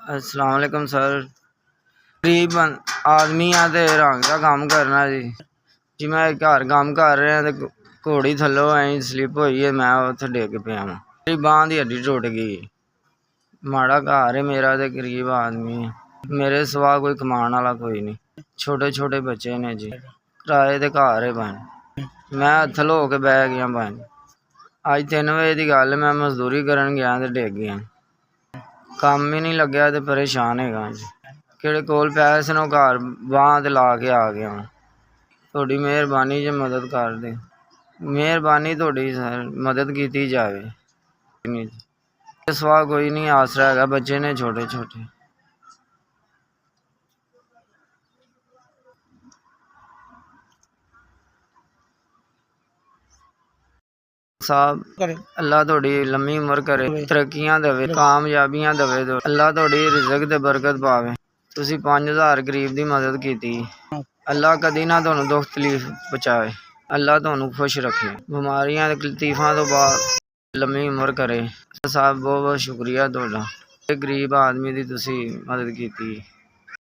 अस्सलाम वालेकुम सर। गरीब आदमी आ ते रंग का काम करना जी मैं घर काम कर रहा ते घोड़ी थल्लों ऐ स्लिप होई है, मैं उत्थे डिग पिया वां। मेरी बांह दी हड्डी टुट गई। माड़ा घर है मेरा ते गरीब आदमी है। मेरे सिवा कोई कमान वाला कोई नहीं। छोटे छोटे बच्चे ने जी, किराए ते घर है बन। मैं थल्लों हो के बह गया बन। अज 3 बजे की गल, मैं मजदूरी करन गया ते डिग गया। काम ही नहीं लग्या ते परेशान हैगा जी। किहड़े कोल पैसे ने घर बांह ते ला के आ गया। थोड़ी मेहरबानी जे मदद कर दे। मेहरबानी थोड़ी सर, मदद की जाए। सिवा कोई नहीं आसरा हैगा, बच्चे ने छोटे छोटे। साहब अल्लाह थोड़ी लम्मी उम्र करे, तरक्कियां देवे, कामयाबियां देवे। अल्लाह थोड़ी रिज़क ते बरकत पावे। तुसी 5000 गरीब दी मदद की। अल्लाह कदी ना तुहानू दुख तकलीफ पहुंचाए। अल्लाह तुहानू खुश रखे, बीमारियां ते तकलीफां तो बाद लम्मी उम्र करे। साहब बहुत बहुत शुक्रिया तुहाडा, गरीब आदमी दी तुसी मदद की।